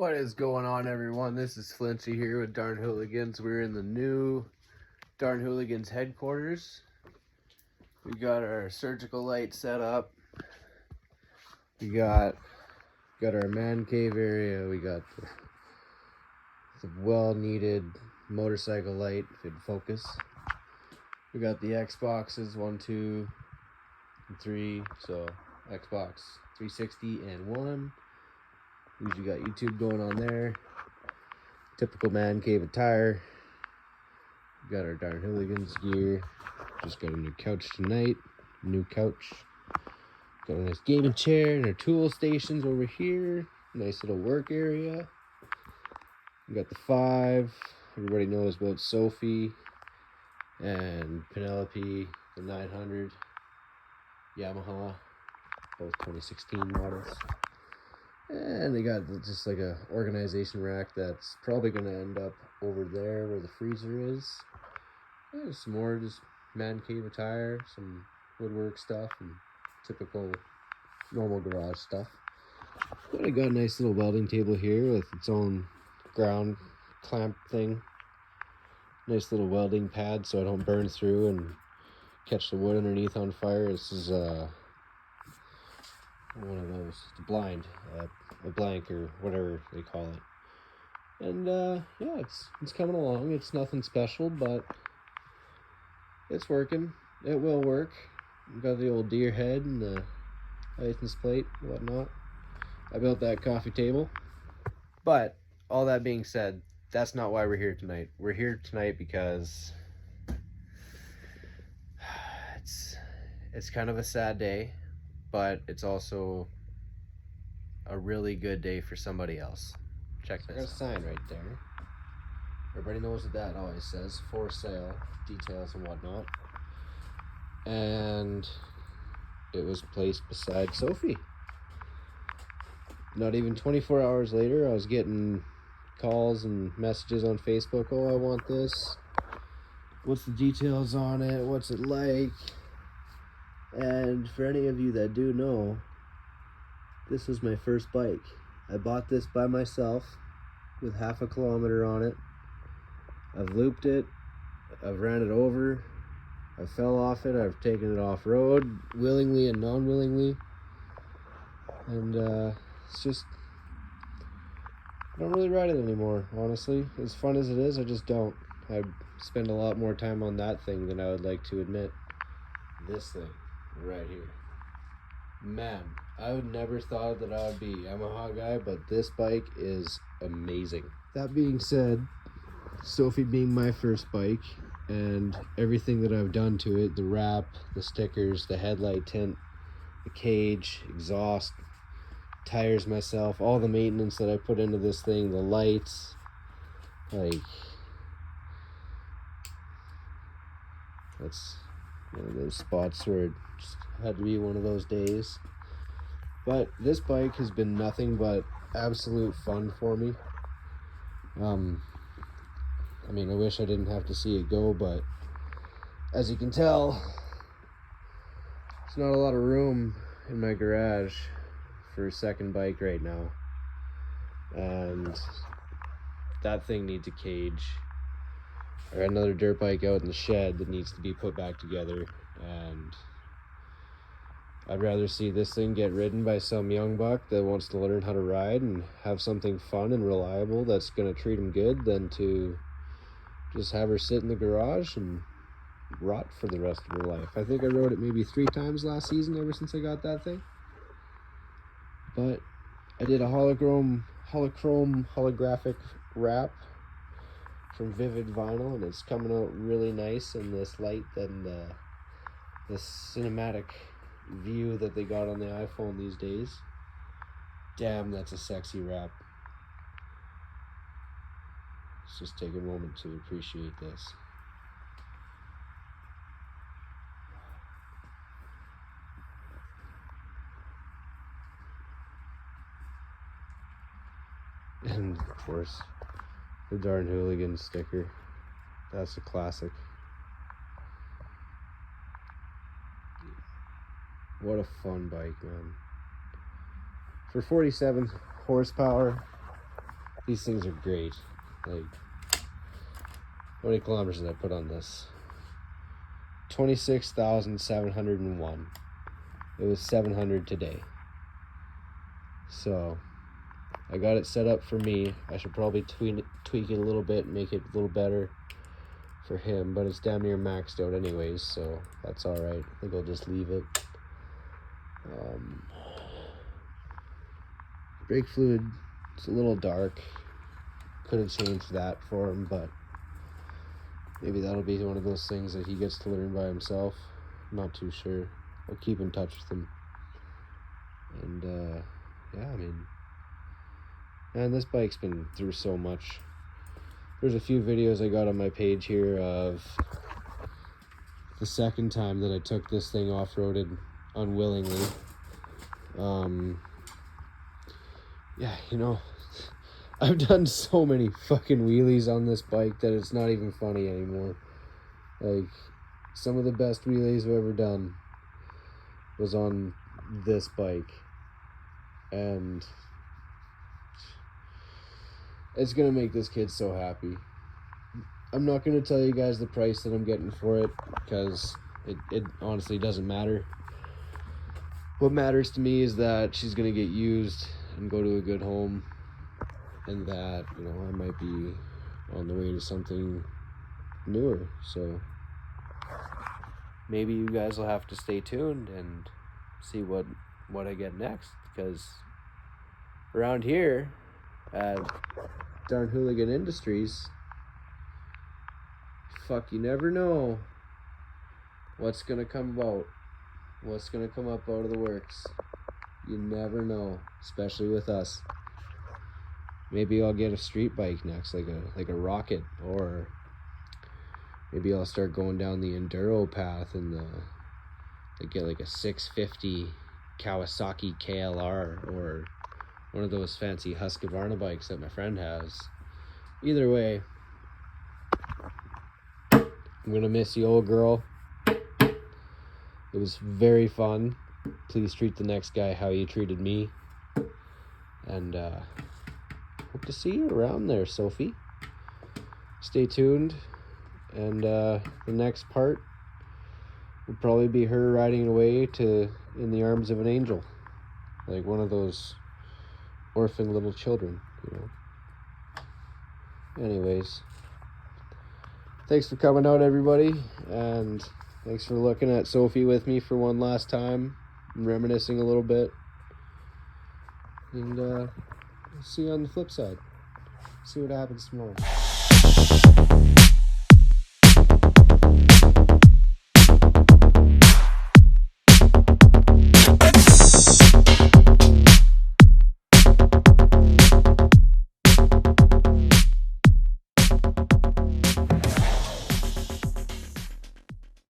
What is going on, everyone? This is Flinchy here with Darn Hooligans. We're in the new Darn Hooligans headquarters. We got our surgical light set up. We got our man cave area. We got the well-needed motorcycle light, if it'd focus. We got the Xboxes 1, 2, and 3. So Xbox 360 and 1. Usually got YouTube going on there. Typical man cave attire. We got our Darn Hooligans gear. Just got a new couch tonight. New couch. Got a nice gaming chair and our tool stations over here. Nice little work area. We got the 5. Everybody knows about Sophie and Penelope, the 900 Yamaha, both 2016 models. And they got just like a organization rack that's probably going to end up over there where the freezer is. Yeah, some more just man cave attire, some woodwork stuff, and typical normal garage stuff. But I got a nice little welding table here with its own ground clamp thing. Nice little welding pad so I don't burn through and catch the wood underneath on fire. This is one of those, it's a blind, a blank or whatever they call it. And yeah, it's coming along. It's nothing special, but it's working. It will work. Got the old deer head and the license plate and whatnot. I built that coffee table. But all that being said, that's not why we're here tonight. We're here tonight because it's kind of a sad day, but it's also a really good day for somebody else. Check this. I got a sign right there. Everybody knows what that always says. For sale, details and whatnot. And it was placed beside Sophie. Not even 24 hours later, I was getting calls and messages on Facebook. Oh, I want this. What's the details on it? What's it like? And for any of you that do know, this was my first bike. I bought this by myself with 0.5 kilometer on it. I've looped it. I've ran it over. I fell off it. I've taken it off road willingly and non-willingly. And it's just, I don't really ride it anymore, honestly. As fun as it is, I just don't. I spend a lot more time on that thing than I would like to admit. This thing right here. Man, I would never thought that I would be a Yamaha guy, but this bike is amazing. That being said, Sophie being my first bike and everything that I've done to it, the wrap, the stickers, the headlight tint, the cage, exhaust, tires myself, all the maintenance that I put into this thing, the lights, like, that's one of those spots where it just had to be one of those days. But this bike has been nothing but absolute fun for me. I mean, I wish I didn't have to see it go, but as you can tell, there's not a lot of room in my garage for a second bike right now. And that thing needs a cage, or another dirt bike out in the shed that needs to be put back together. And I'd rather see this thing get ridden by some young buck that wants to learn how to ride and have something fun and reliable that's going to treat him good than to just have her sit in the garage and rot for the rest of her life. I think I rode it maybe 3 times last season ever since I got that thing. But I did a holographic wrap from Vivid Vinyl, and it's coming out really nice in this light and the cinematic view that they got on the iPhone these days. Damn, that's a sexy wrap. Let's just take a moment to appreciate this. And of course, the Darn Hooligan sticker. That's a classic. What a fun bike, man. For 47 horsepower, These things are great. Like, how many kilometers did I put on this? 26,701. It was 700 today. So I got it set up for me. I should probably tweak it a little bit, make it a little better for him, but it's damn near maxed out anyways, so that's all right. I think I'll just leave it. Brake fluid, it's a little dark. Could have changed that for him, but maybe that'll be one of those things that he gets to learn by himself. I'm not too sure. I'll keep in touch with him. And yeah, I mean, man, this bike's been through so much. There's a few videos I got on my page here of the second time that I took this thing off-roaded unwillingly. Yeah, you know, I've done so many fucking wheelies on this bike that it's not even funny anymore. Like, some of the best wheelies I've ever done was on this bike. And it's gonna make this kid so happy. I'm not gonna tell you guys the price that I'm getting for it, because it honestly doesn't matter. What matters to me is that she's gonna get used and go to a good home, and that, you know, I might be on the way to something newer. So maybe you guys will have to stay tuned and see what I get next, because around here at Darn Hooligan Industries, fuck, you never know what's gonna come about, what's gonna come up out of the works. You never know, especially with us. Maybe I'll get a street bike next, like a rocket, or maybe I'll start going down the enduro path and get like a 650 Kawasaki KLR, or one of those fancy Husqvarna bikes that my friend has. Either way, I'm gonna miss you, old girl. It was very fun. Please treat the next guy how you treated me. And hope to see you around there, Sophie. Stay tuned. And the next part will probably be her riding away in the arms of an angel. Like one of those orphan little children, you know. Anyways, thanks for coming out, everybody. And thanks for looking at Sophie with me for one last time. And reminiscing a little bit. And see you on the flip side. See what happens tomorrow.